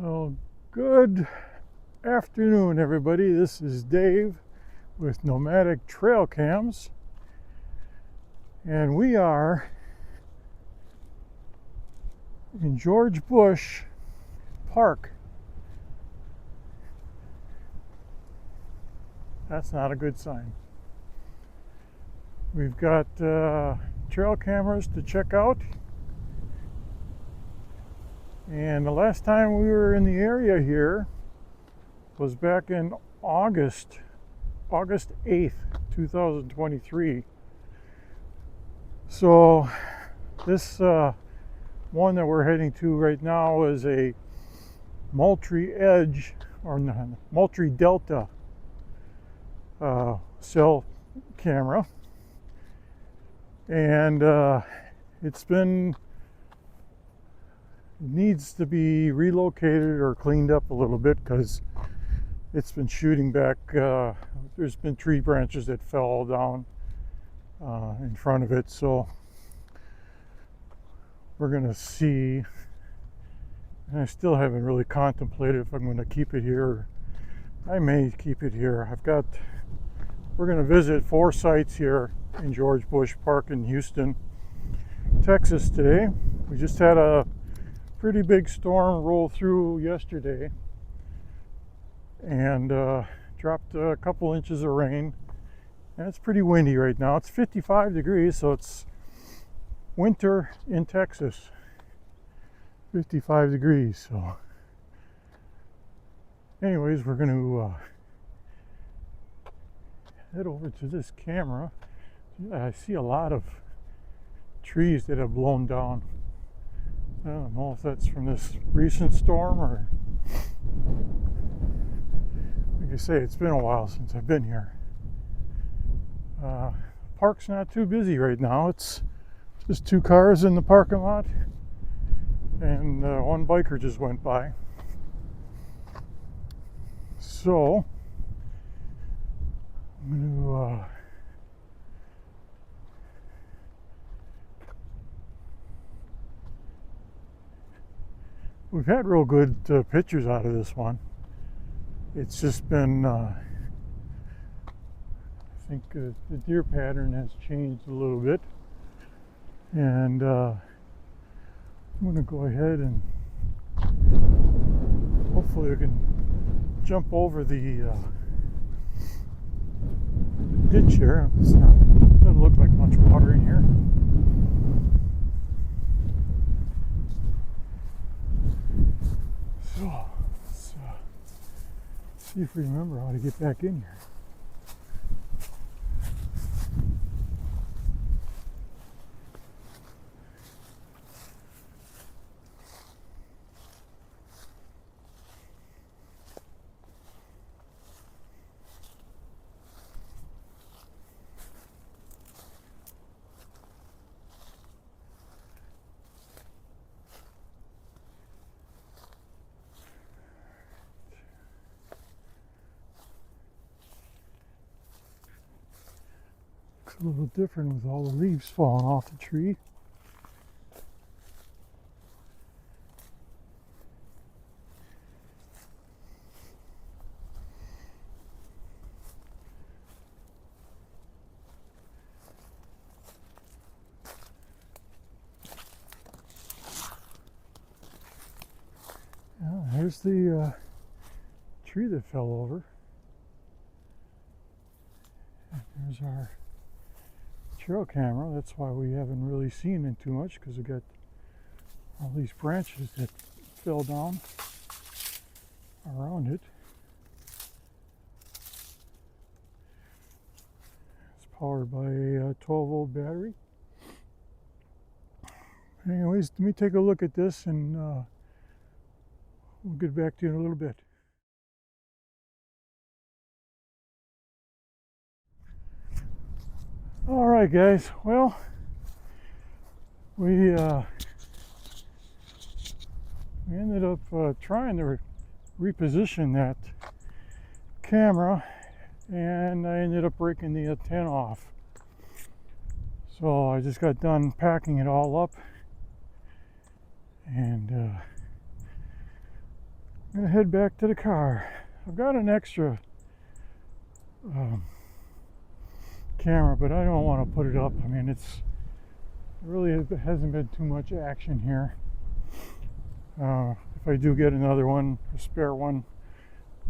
Well, good afternoon, everybody. This is Dave with Nomadic Trail Cams, and we are in George Bush Park. That's not a good sign. We've got trail cameras to check out, and the last time we were in the area here was back in August 8th, 2023. So this one that we're heading to right now is a Moultrie Edge, or Moultrie Delta cell camera, and needs to be relocated or cleaned up a little bit because it's been shooting back. There's been tree branches that fell down in front of it, so we're gonna see. And I still haven't really contemplated if I'm going to keep it here. I may keep it here. We're going to visit 4 sites here in George Bush Park in Houston, Texas today. We just had a pretty big storm roll through yesterday and dropped a couple inches of rain, and it's pretty windy right now. It's 55 degrees, so it's winter in Texas. 55 degrees. So anyways, we're going to head over to this camera. I see a lot of trees that have blown down. I don't know if that's from this recent storm, or like I say, it's been a while since I've been here. Park's not too busy right now. It's just 2 cars in the parking lot, and one biker just went by. So I'm going to we've had real good pictures out of this one. It's just been I think the deer pattern has changed a little bit, and I'm going to go ahead and hopefully we can jump over the ditch here. Doesn't look like much water in here. So let's see if we remember how to get back in here. A little different with all the leaves falling off the tree. Here's the tree that fell over. And there's our trail camera. That's why we haven't really seen it too much, because we got all these branches that fell down around it. It's powered by a 12-volt battery. Anyways, let me take a look at this, and we'll get back to you in a little bit. All right, guys. Well, we ended up trying to reposition that camera, and I ended up breaking the antenna off. So I just got done packing it all up, and I'm gonna head back to the car. I've got an extra camera, but I don't want to put it up. I mean, it hasn't been too much action here. If I do get another one, a spare one,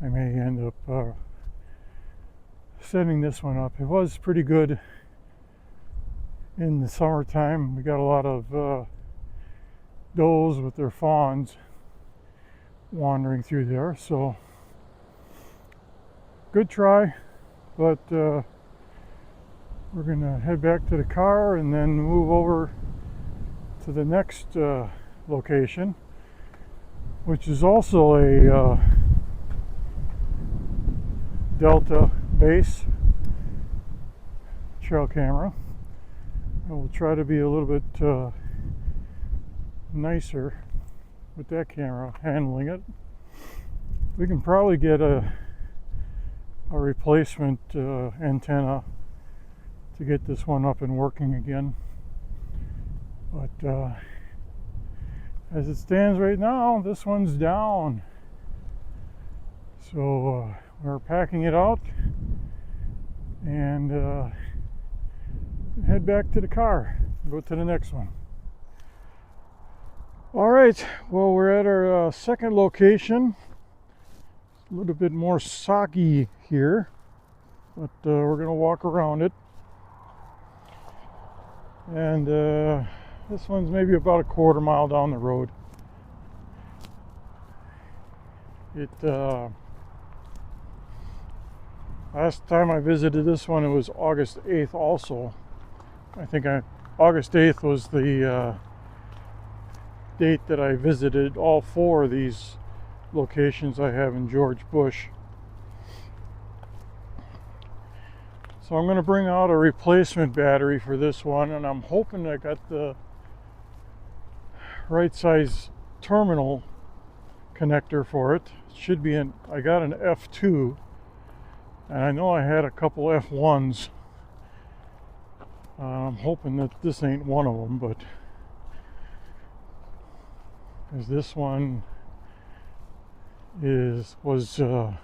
I may end up setting this one up. It was pretty good in the summertime. We got a lot of does with their fawns wandering through there, so good try. But we're gonna head back to the car and then move over to the next location, which is also a Delta base trail camera. I will try to be a little bit nicer with that camera handling it. We can probably get a replacement antenna to get this one up and working again, but as it stands right now, this one's down, so we're packing it out and head back to the car, go to the next one. All right, well, we're at our second location. A little bit more soggy here, but we're gonna walk around it. And this one's maybe about a quarter mile down the road. Last time I visited this one, it was August 8th also. I think August 8th was the date that I visited all four of these locations I have in George Bush. So I'm going to bring out a replacement battery for this one, and I'm hoping I got the right size terminal connector for it. It should be I got an F2, and I know I had a couple F1s. I'm hoping that this ain't one of them, but because this one was I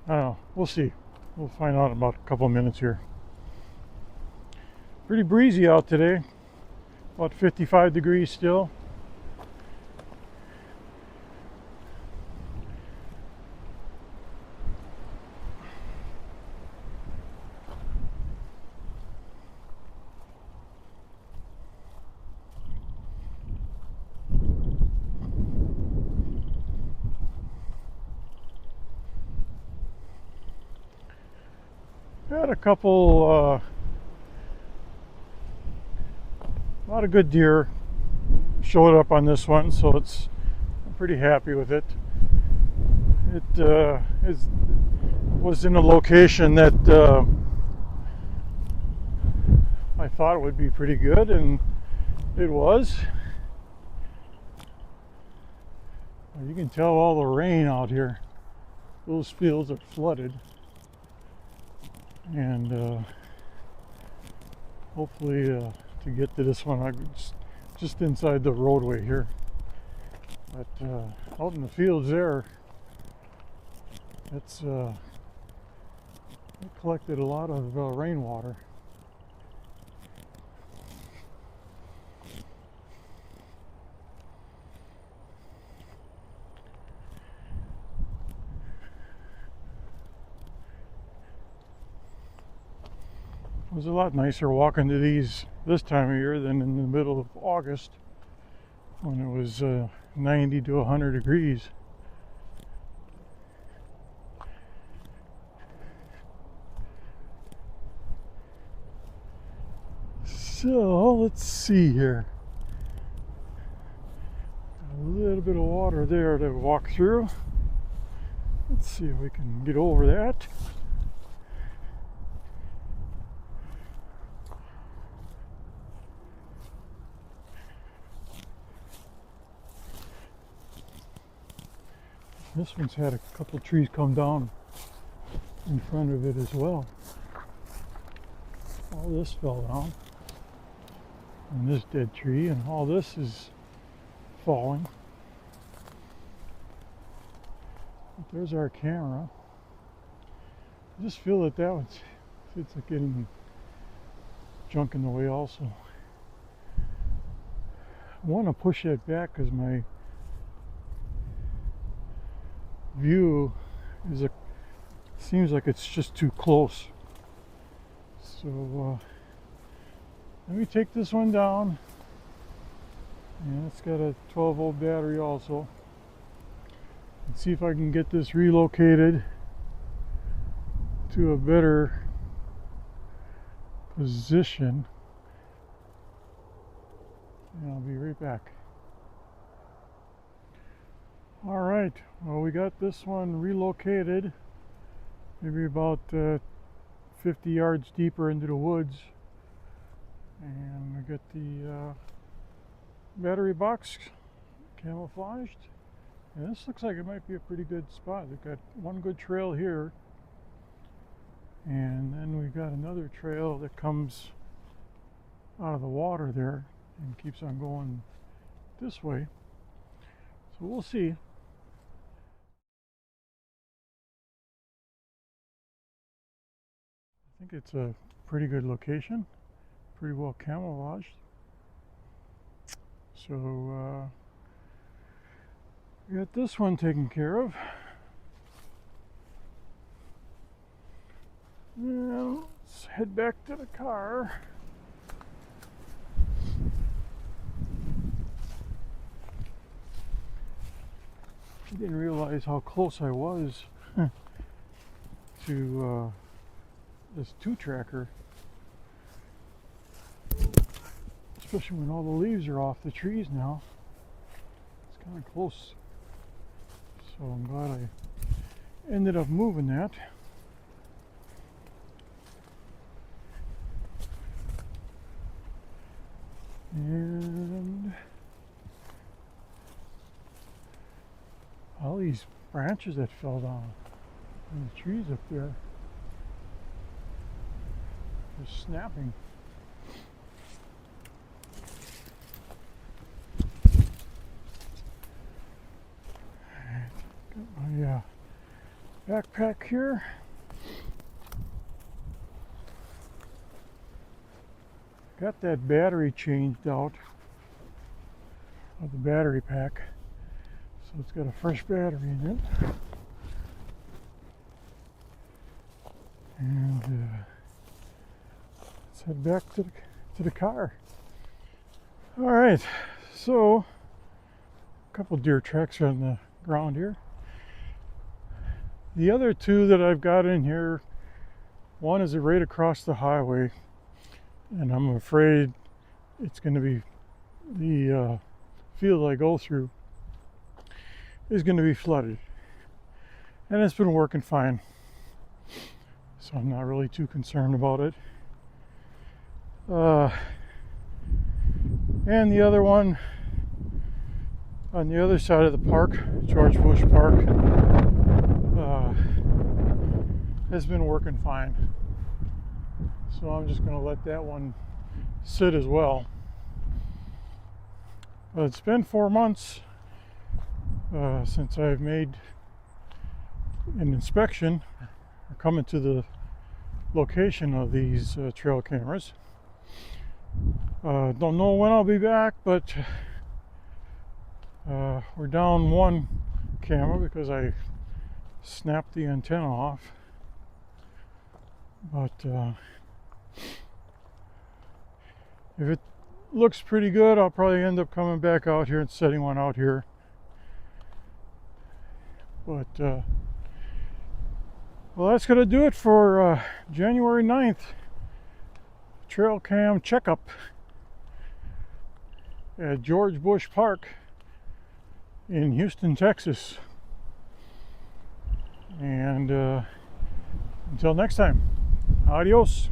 don't know, we'll see. We'll find out in about a couple of minutes here. Pretty breezy out today, about 55 degrees still. Had a couple, a lot of good deer showed up on this one, so I'm pretty happy with it. It was in a location that I thought would be pretty good, and it was. You can tell all the rain out here. Those fields are flooded. And hopefully to get to this one, I'm just inside the roadway here. But out in the fields there, it collected a lot of rainwater. It was a lot nicer walking to these this time of year than in the middle of August when it was 90 to 100 degrees. So let's see here. A little bit of water there to walk through. Let's see if we can get over that. This one's had a couple trees come down in front of it as well. All this fell down, and this dead tree, and all this is falling. But there's our camera. I just feel that it's like getting junk in the way also. I want to push that back because my view seems like it's just too close. So let me take this one down. And it's got a 12-volt battery also. And see if I can get this relocated to a better position. And I'll be right back. All right, well, we got this one relocated, maybe about 50 yards deeper into the woods. And we got the battery box camouflaged. And this looks like it might be a pretty good spot. We've got one good trail here. And then we've got another trail that comes out of the water there and keeps on going this way. So we'll see. I think it's a pretty good location, pretty well camouflaged. So we got this one taken care of. Now let's head back to the car. I didn't realize how close I was to this 2-tracker, especially when all the leaves are off the trees now. It's kind of close, so I'm glad I ended up moving that. And all these branches that fell down and the trees up there are snapping. Got my backpack here. Got that battery changed out of the battery pack, so it's got a fresh battery in it. And let's head back to the car. All right, so a couple deer tracks on the ground here. The other two that I've got in here, one is right across the highway, and I'm afraid it's going to be the field I go through is going to be flooded, and it's been working fine, so I'm not really too concerned about it. And the other one on the other side of the park, George Bush Park, has been working fine. So I'm just going to let that one sit as well. But it's been 4 months since I've made an inspection or coming to the location of these trail cameras. Don't know when I'll be back, but we're down one camera because I snapped the antenna off. But if it looks pretty good, I'll probably end up coming back out here and setting one out here. But well, that's going to do it for January 9th trail cam checkup at George Bush Park in Houston, Texas. And until next time, adios.